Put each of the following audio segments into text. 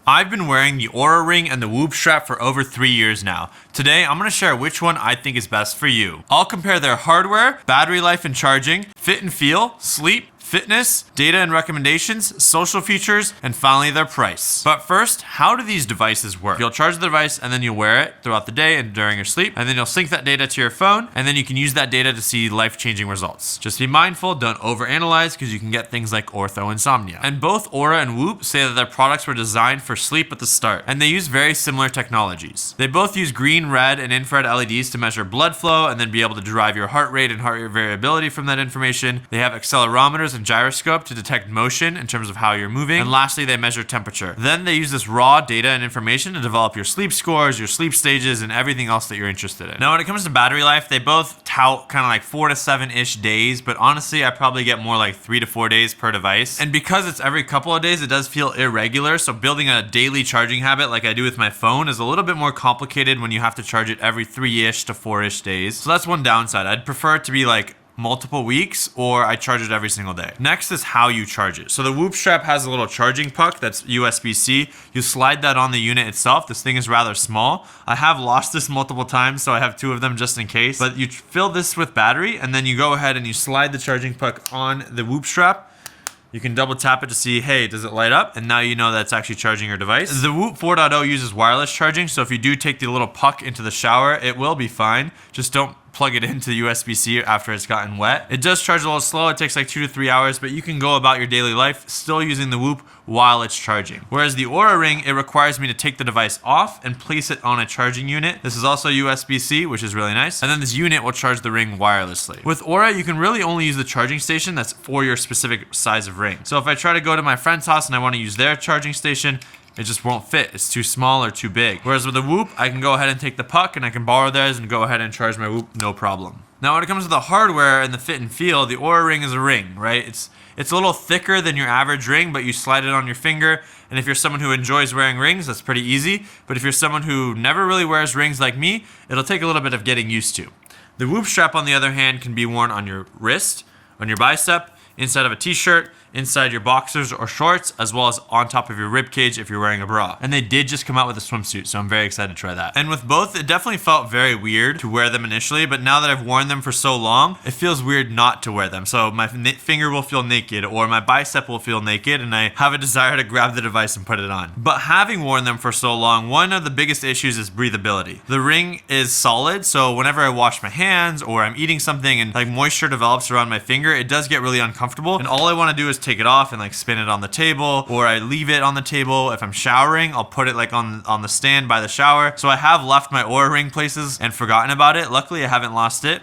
I've been wearing the Oura Ring and the Whoop strap for over 3 years now. Today, I'm going to share which one I think is best for you. I'll compare their hardware, battery life and charging, fit and feel, sleep, fitness, data and recommendations, social features, and finally their price. But first, how do these devices work? You'll charge the device and then you'll wear it throughout the day and during your sleep, and then you'll sync that data to your phone, and then you can use that data to see life-changing results. Just be mindful, don't overanalyze, because you can get things like ortho insomnia. And both Oura and Whoop say that their products were designed for sleep at the start, and they use very similar technologies. They both use green, red, and infrared LEDs to measure blood flow and then be able to derive your heart rate and heart rate variability from that information. They have accelerometers and gyroscope to detect motion in terms of how you're moving. And lastly, they measure temperature. Then they use this raw data and information to develop your sleep scores, your sleep stages, and everything else that you're interested in. Now, when it comes to battery life, they both tout kind of like 4 to 7-ish days, but honestly, I probably get more like 3 to 4 days per device. And because it's every couple of days, it does feel irregular. So building a daily charging habit like I do with my phone is a little bit more complicated when you have to charge it every 3-ish to 4-ish days. So that's one downside. I'd prefer it to be like multiple weeks, or I charge it every single day. Next is how you charge it. So the Whoop strap has a little charging puck that's USB-C. You slide that on the unit itself. This thing is rather small. I have lost this multiple times, so I have 2 of them just in case. But you fill this with battery, and then you go ahead and you slide the charging puck on the Whoop strap. You can double tap it to see, hey, does it light up? And now you know that's actually charging your device. The Whoop 4.0 uses wireless charging, so if you do take the little puck into the shower, it will be fine. Just don't plug it into the USB-C after it's gotten wet. It does charge a little slow. It takes like 2 to 3 hours, but you can go about your daily life still using the Whoop while it's charging. Whereas the Oura Ring, it requires me to take the device off and place it on a charging unit. This is also USB-C, which is really nice. And then this unit will charge the ring wirelessly. With Oura, you can really only use the charging station that's for your specific size of ring. So if I try to go to my friend's house and I want to use their charging station, it just won't fit. It's too small or too big. Whereas with the Whoop, I can go ahead and take the puck and I can borrow theirs and go ahead and charge my Whoop, no problem. Now, when it comes to the hardware and the fit and feel, the Oura Ring is a ring, right? It's a little thicker than your average ring, but you slide it on your finger. And if you're someone who enjoys wearing rings, that's pretty easy. But if you're someone who never really wears rings like me, it'll take a little bit of getting used to. The Whoop strap, on the other hand, can be worn on your wrist, on your bicep, inside of a t-shirt, inside your boxers or shorts, as well as on top of your rib cage if you're wearing a bra. And they did just come out with a swimsuit, so I'm very excited to try that. And with both, it definitely felt very weird to wear them initially, but now that I've worn them for so long, it feels weird not to wear them. So my finger will feel naked, or my bicep will feel naked, and I have a desire to grab the device and put it on. But having worn them for so long, one of the biggest issues is breathability. The ring is solid, so whenever I wash my hands or I'm eating something and like moisture develops around my finger, it does get really uncomfortable. And all I want to do is take it off and like spin it on the table, or I leave it on the table. If I'm showering, I'll put it like on the stand by the shower. So I have left my Oura Ring places and forgotten about it. Luckily, I haven't lost it.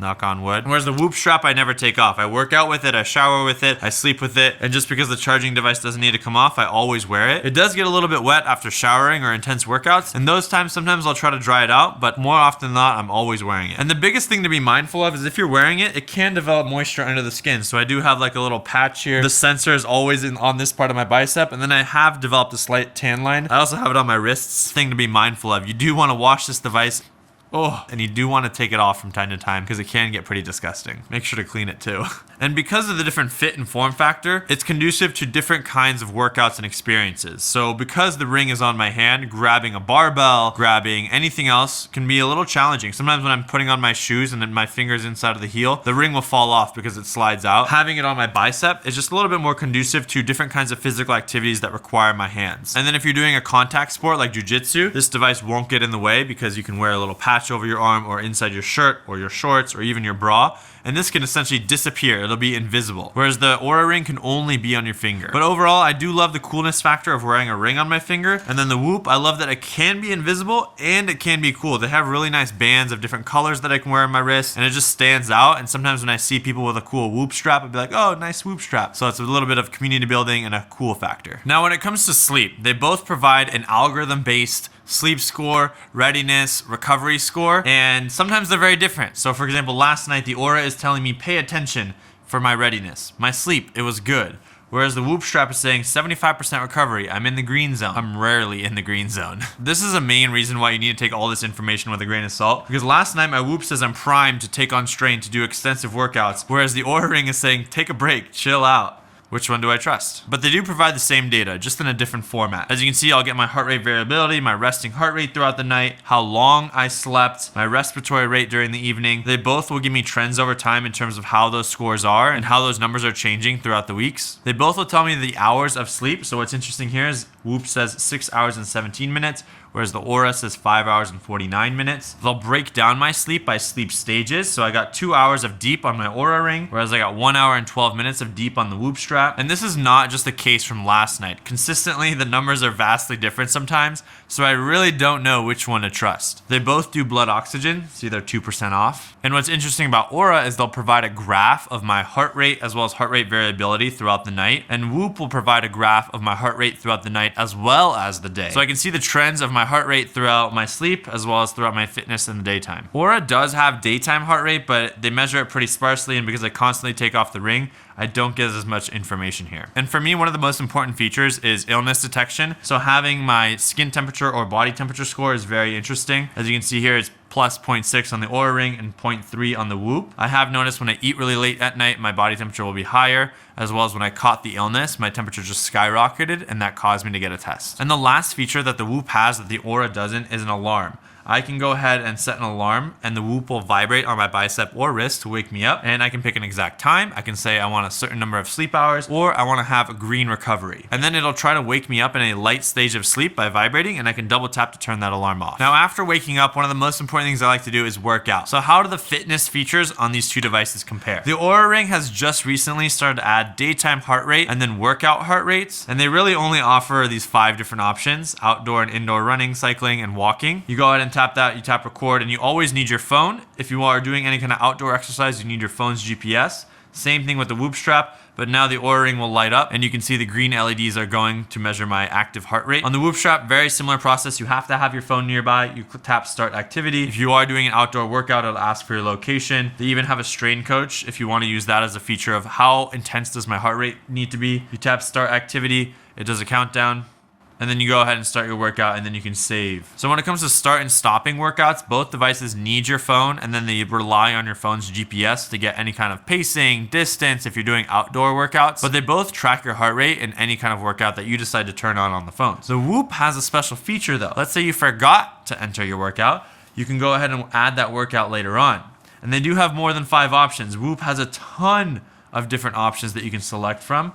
Knock on wood. Whereas the Whoop strap, I never take off. I work out with it, I shower with it, I sleep with it, and just because the charging device doesn't need to come off, I always wear it. It does get a little bit wet after showering or intense workouts, and those times, sometimes I'll try to dry it out, but more often than not, I'm always wearing it. And the biggest thing to be mindful of is if you're wearing it, it can develop moisture under the skin. So I do have like a little patch here. The sensor is always on this part of my bicep, and then I have developed a slight tan line. I also have it on my wrists. Thing to be mindful of. You do want to wash this device. And you do want to take it off from time to time because it can get pretty disgusting. Make sure to clean it too. And because of the different fit and form factor, it's conducive to different kinds of workouts and experiences. So because the ring is on my hand, grabbing a barbell, grabbing anything else can be a little challenging. Sometimes when I'm putting on my shoes and then my fingers inside of the heel, the ring will fall off because it slides out. Having it on my bicep is just a little bit more conducive to different kinds of physical activities that require my hands. And then if you're doing a contact sport like jiu-jitsu, this device won't get in the way because you can wear a little patch over your arm or inside your shirt or your shorts or even your bra, and this can essentially disappear. It'll be invisible, whereas the Oura Ring can only be on your finger. But overall, I do love the coolness factor of wearing a ring on my finger. And then the Whoop, I love that it can be invisible and it can be cool. They have really nice bands of different colors that I can wear on my wrist, and it just stands out. And sometimes when I see people with a cool Whoop strap, I'd be like, oh, nice Whoop strap. So it's a little bit of community building and a cool factor. Now, when it comes to sleep, they both provide an algorithm-based sleep score, readiness, recovery score, and sometimes they're very different. So for example, last night the Oura is telling me pay attention for my readiness. My sleep, it was good. Whereas the Whoop strap is saying 75% recovery. I'm in the green zone. I'm rarely in the green zone. This is a main reason why you need to take all this information with a grain of salt. Because last night my Whoop says I'm primed to take on strain to do extensive workouts. Whereas the Oura Ring is saying take a break, chill out. Which one do I trust? But they do provide the same data, just in a different format. As you can see, I'll get my heart rate variability, my resting heart rate throughout the night, how long I slept, my respiratory rate during the evening. They both will give me trends over time in terms of how those scores are and how those numbers are changing throughout the weeks. They both will tell me the hours of sleep. So what's interesting here is Whoop says 6 hours and 17 minutes, whereas the Oura says 5 hours and 49 minutes. They'll break down my sleep by sleep stages. So I got 2 hours of deep on my Oura Ring, whereas I got 1 hour and 12 minutes of deep on the Whoop strap. And this is not just the case from last night. Consistently, the numbers are vastly different sometimes, so I really don't know which one to trust. They both do blood oxygen, see they're 2% off. And what's interesting about Oura is they'll provide a graph of my heart rate as well as heart rate variability throughout the night. And Whoop will provide a graph of my heart rate throughout the night as well as the day. So I can see the trends of my heart rate throughout my sleep as well as throughout my fitness in the daytime. Oura does have daytime heart rate, but they measure it pretty sparsely, and because I constantly take off the ring, I don't get as much information here. And for me, one of the most important features is illness detection. So having my skin temperature or body temperature score is very interesting. As you can see here, it's plus 0.6 on the Oura Ring and 0.3 on the Whoop. I have noticed when I eat really late at night, my body temperature will be higher, as well as when I caught the illness, my temperature just skyrocketed, and that caused me to get a test. And the last feature that the Whoop has that the Oura doesn't is an alarm. I can go ahead and set an alarm, and the Whoop will vibrate on my bicep or wrist to wake me up, and I can pick an exact time. I can say I want a certain number of sleep hours, or I want to have a green recovery. And then it'll try to wake me up in a light stage of sleep by vibrating, and I can double tap to turn that alarm off. Now, after waking up, one of the most important things I like to do is work out. So how do the fitness features on these two devices compare? The Oura Ring has just recently started to add daytime heart rate and then workout heart rates, and they really only offer these 5 different options: outdoor and indoor running, cycling, and walking. You go ahead and tap that, you tap record, and you always need your phone. If you are doing any kind of outdoor exercise, you need your phone's GPS. Same thing with the Whoop strap, but now the Oura Ring will light up and you can see the green LEDs are going to measure my active heart rate. On the Whoop strap, very similar process. You have to have your phone nearby. You tap start activity. If you are doing an outdoor workout, it'll ask for your location. They even have a strain coach if you want to use that as a feature of how intense does my heart rate need to be. You tap start activity, it does a countdown, and then you go ahead and start your workout, and then you can save. So when it comes to start and stopping workouts, both devices need your phone, and then they rely on your phone's GPS to get any kind of pacing, distance if you're doing outdoor workouts, but they both track your heart rate in any kind of workout that you decide to turn on the phone. The Whoop has a special feature though. Let's say you forgot to enter your workout, you can go ahead and add that workout later on. And they do have more than 5 options. Whoop has a ton of different options that you can select from.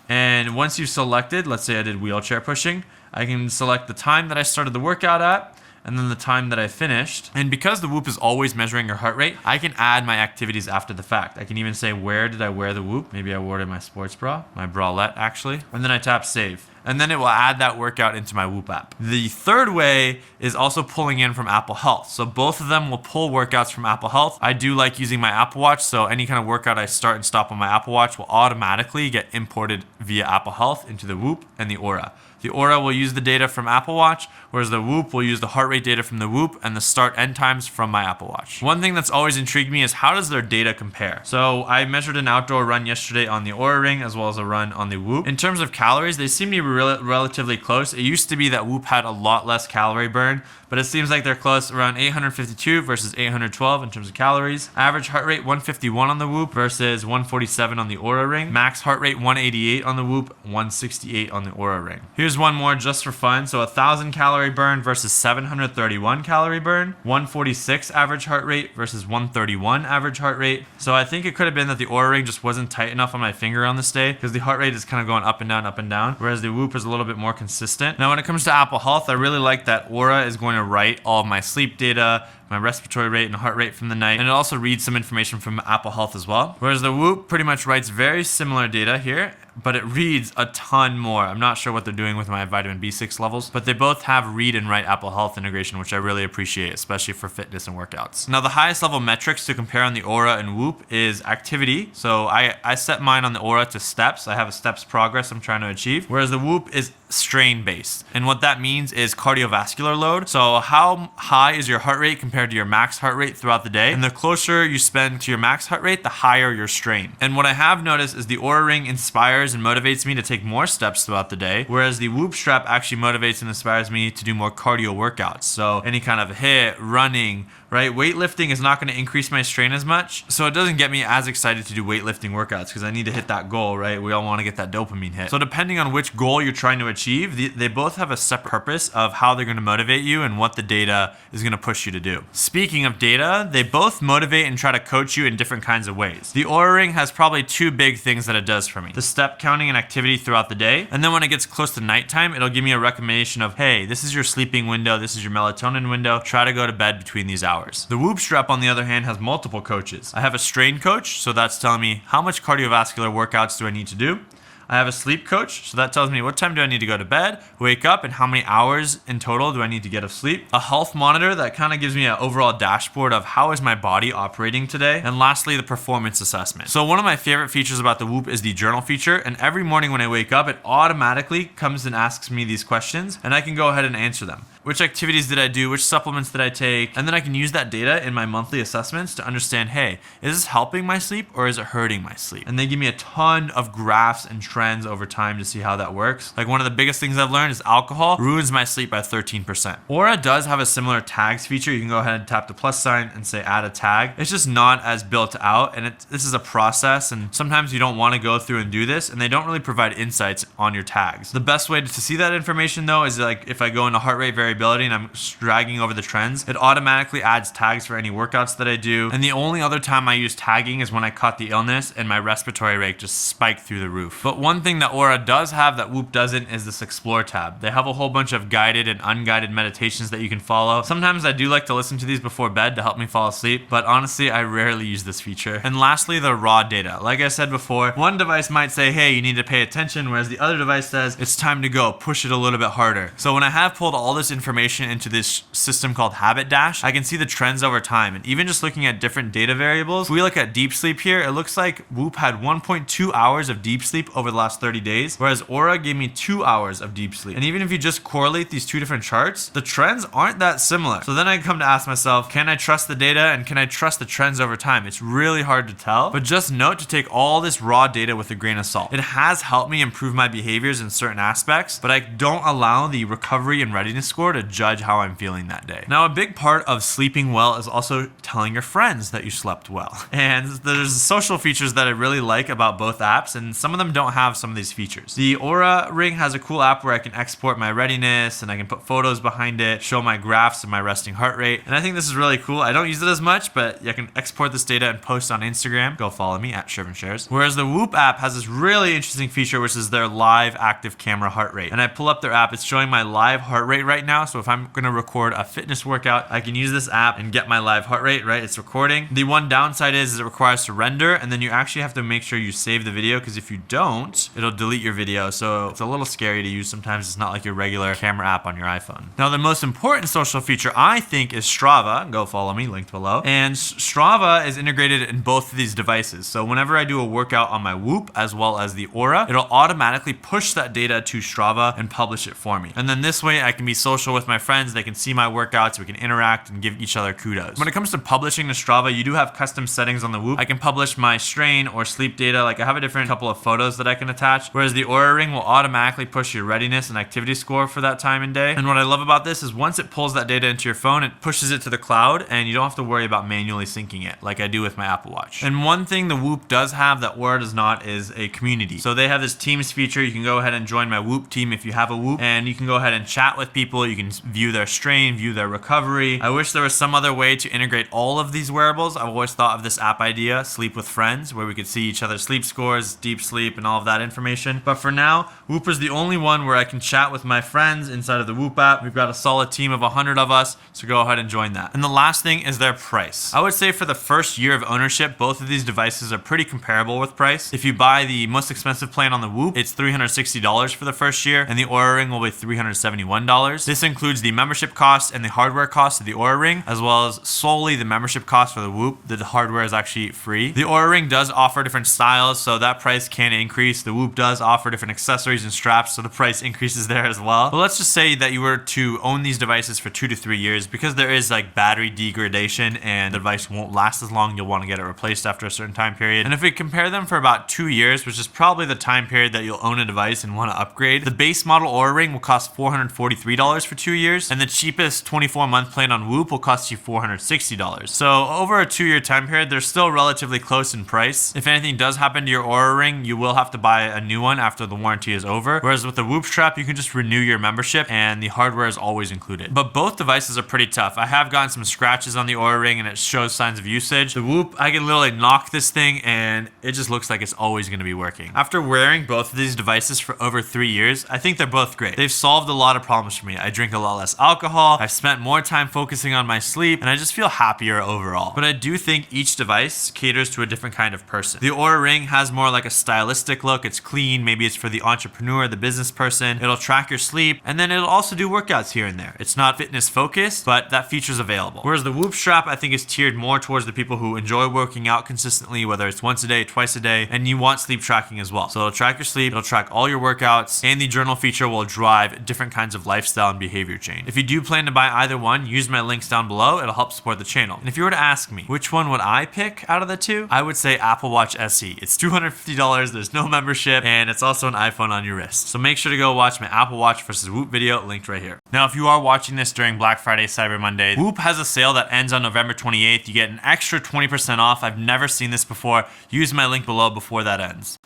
And once you've selected, let's say I did wheelchair pushing, I can select the time that I started the workout at and then the time that I finished. And because the Whoop is always measuring your heart rate, I can add my activities after the fact. I can even say, where did I wear the Whoop? Maybe I wore it in my sports bra, my bralette actually. And then I tap save. And then it will add that workout into my Whoop app. The third way is also pulling in from Apple Health. So both of them will pull workouts from Apple Health. I do like using my Apple Watch, so any kind of workout I start and stop on my Apple Watch will automatically get imported via Apple Health into the Whoop and the Oura. The Oura will use the data from Apple Watch, whereas the Whoop will use the heart rate data from the Whoop and the start end times from my Apple Watch. One thing that's always intrigued me is how does their data compare? So I measured an outdoor run yesterday on the Oura Ring as well as a run on the Whoop. In terms of calories, they seem to be relatively close. It used to be that Whoop had a lot less calorie burn, but it seems like they're close, around 852 versus 812 in terms of calories. Average heart rate 151 on the Whoop versus 147 on the Oura Ring. Max heart rate 188 on the Whoop, 168 on the Oura Ring. Here's one more just for fun. So 1,000 calorie burn versus 731 calorie burn. 146 average heart rate versus 131 average heart rate. So I think it could have been that the Oura Ring just wasn't tight enough on my finger on this day because the heart rate is kind of going up and down, whereas the Whoop is a little bit more consistent. Now when it comes to Apple Health, I really like that Oura is going to write all of my sleep data, my respiratory rate and heart rate from the night, and it also reads some information from Apple Health as well. Whereas the Whoop pretty much writes very similar data here, but it reads a ton more. I'm not sure what they're doing with my vitamin B6 levels, but they both have read and write Apple Health integration, which I really appreciate, especially for fitness and workouts. Now the highest level metrics to compare on the Oura and Whoop is activity. So I set mine on the Oura to steps. I have a steps progress I'm trying to achieve, whereas the Whoop is strain based. And what that means is cardiovascular load. So how high is your heart rate compared to your max heart rate throughout the day? And the closer you spend to your max heart rate, the higher your strain. And what I have noticed is the Oura Ring inspires and motivates me to take more steps throughout the day, whereas the Whoop strap actually motivates and inspires me to do more cardio workouts. So any kind of HIIT, running, right? Weightlifting is not going to increase my strain as much, so it doesn't get me as excited to do weightlifting workouts because I need to hit that goal, right? We all want to get that dopamine hit. So depending on which goal you're trying to achieve, they both have a separate purpose of how they're going to motivate you and what the data is going to push you to do. Speaking of data, they both motivate and try to coach you in different kinds of ways. The Oura Ring has probably two big things that it does for me: the step counting and activity throughout the day, and then when it gets close to nighttime, it'll give me a recommendation of, hey, this is your sleeping window, this is your melatonin window, try to go to bed between these hours. The Whoop strap, on the other hand, has multiple coaches. I have a strain coach, so that's telling me how much cardiovascular workouts do I need to do. I have a sleep coach, so that tells me what time do I need to go to bed, wake up, and how many hours in total do I need to get of sleep. A health monitor that kind of gives me an overall dashboard of how is my body operating today. And lastly, the performance assessment. So one of my favorite features about the Whoop is the journal feature, and every morning when I wake up, it automatically comes and asks me these questions, and I can go ahead and answer them. Which activities did I do? Which supplements did I take? And then I can use that data in my monthly assessments to understand, hey, is this helping my sleep or is it hurting my sleep? And they give me a ton of graphs and trends over time to see how that works. Like one of the biggest things I've learned is alcohol ruins my sleep by 13%. Oura does have a similar tags feature. You can go ahead and tap the plus sign and say add a tag. It's just not as built out, and this is a process, and sometimes you don't want to go through and do this, and they don't really provide insights on your tags. The best way to see that information though is like if I go into heart rate variability and I'm dragging over the trends, it automatically adds tags for any workouts that I do. And the only other time I use tagging is when I caught the illness and my respiratory rate just spiked through the roof. But one thing that Oura does have that Whoop doesn't is this Explore tab. They have a whole bunch of guided and unguided meditations that you can follow. Sometimes I do like to listen to these before bed to help me fall asleep, but honestly, I rarely use this feature. And lastly, the raw data. Like I said before, one device might say, hey, you need to pay attention, whereas the other device says, it's time to go, push it a little bit harder. So when I have pulled all this information into this system called Habit Dash, I can see the trends over time. And even just looking at different data variables, if we look at deep sleep here, it looks like Whoop had 1.2 hours of deep sleep over the last 30 days, whereas Oura gave me 2 hours of deep sleep. And even if you just correlate these two different charts, the trends aren't that similar. So then I come to ask myself, can I trust the data and can I trust the trends over time? It's really hard to tell, but just note to take all this raw data with a grain of salt. It has helped me improve my behaviors in certain aspects, but I don't allow the recovery and readiness score to judge how I'm feeling that day. Now, a big part of sleeping well is also telling your friends that you slept well. And there's social features that I really like about both apps, and some of them don't have some of these features. The Oura Ring has a cool app where I can export my readiness and I can put photos behind it, show my graphs of my resting heart rate. And I think this is really cool. I don't use it as much, but I can export this data and post on Instagram. Go follow me at Sherman Shares. Whereas the Whoop app has this really interesting feature, which is their live active camera heart rate. And I pull up their app, it's showing my live heart rate right now. So if I'm going to record a fitness workout, I can use this app and get my live heart rate, right? It's recording. The one downside is it requires to render, and then you actually have to make sure you save the video, because if you don't, it'll delete your video. So it's a little scary to use sometimes. It's not like your regular camera app on your iPhone. Now, the most important social feature I think is Strava. Go follow me, linked below. And Strava is integrated in both of these devices. So whenever I do a workout on my Whoop as well as the Oura, it'll automatically push that data to Strava and publish it for me. And then this way I can be social with my friends. They can see my workouts, we can interact and give each other kudos. When it comes to publishing to Strava, you do have custom settings on the Whoop. I can publish my strain or sleep data. Like I have a different couple of photos that I can attach, whereas the Oura Ring will automatically push your readiness and activity score for that time and day. And what I love about this is once it pulls that data into your phone, it pushes it to the cloud and you don't have to worry about manually syncing it like I do with my Apple Watch. And one thing the Whoop does have that Oura does not is a community. So they have this Teams feature. You can go ahead and join my Whoop team if you have a Whoop, and you can go ahead and chat with people. You can view their strain, view their recovery. I wish there was some other way to integrate all of these wearables. I've always thought of this app idea, Sleep with Friends, where we could see each other's sleep scores, deep sleep, and all of that information. But for now, Whoop is the only one where I can chat with my friends inside of the Whoop app. We've got a solid team of 100 of us, so go ahead and join that. And the last thing is their price. I would say for the first year of ownership, both of these devices are pretty comparable with price. If you buy the most expensive plan on the Whoop, it's $360 for the first year, and the Oura Ring will be $371. This includes the membership cost and the hardware cost of the Oura Ring, as well as solely the membership cost for the Whoop. The hardware is actually free. The Oura Ring does offer different styles, so that price can increase increase. The Whoop does offer different accessories and straps, so the price increases there as well. But let's just say that you were to own these devices for 2 to 3 years, because there is like battery degradation and the device won't last as long. You'll want to get it replaced after a certain time period. And if we compare them for about 2 years, which is probably the time period that you'll own a device and want to upgrade, the base model Oura Ring will cost $443 for 2 years, and the cheapest 24-month plan on Whoop will cost you $460. So over a 2-year time period, they're still relatively close in price. If anything does happen to your Oura Ring, you will have to buy a new one after the warranty is over. Whereas with the Whoop strap, you can just renew your membership and the hardware is always included. But both devices are pretty tough. I have gotten some scratches on the Oura Ring and it shows signs of usage. The Whoop, I can literally knock this thing and it just looks like it's always going to be working. After wearing both of these devices for over 3 years, I think they're both great. They've solved a lot of problems for me. I drink a lot less alcohol, I've spent more time focusing on my sleep, and I just feel happier overall. But I do think each device caters to a different kind of person. The Oura Ring has more like a stylistic look. It's clean. Maybe it's for the entrepreneur, the business person. It'll track your sleep, and then it'll also do workouts here and there. It's not fitness focused, but that feature's available. Whereas the Whoop strap, I think, is tiered more towards the people who enjoy working out consistently, whether it's once a day, twice a day, and you want sleep tracking as well. So it'll track your sleep, it'll track all your workouts, and the journal feature will drive different kinds of lifestyle and behavior change. If you do plan to buy either one, use my links down below. It'll help support the channel. And if you were to ask me, which one would I pick out of the two? I would say Apple Watch SE. It's $250, there's no membership, and it's also an iPhone on your wrist. So make sure to go watch my Apple Watch versus Whoop video linked right here. Now, if you are watching this during Black Friday, Cyber Monday, Whoop has a sale that ends on November 28th. You get an extra 20% off. I've never seen this before. Use my link below before that ends.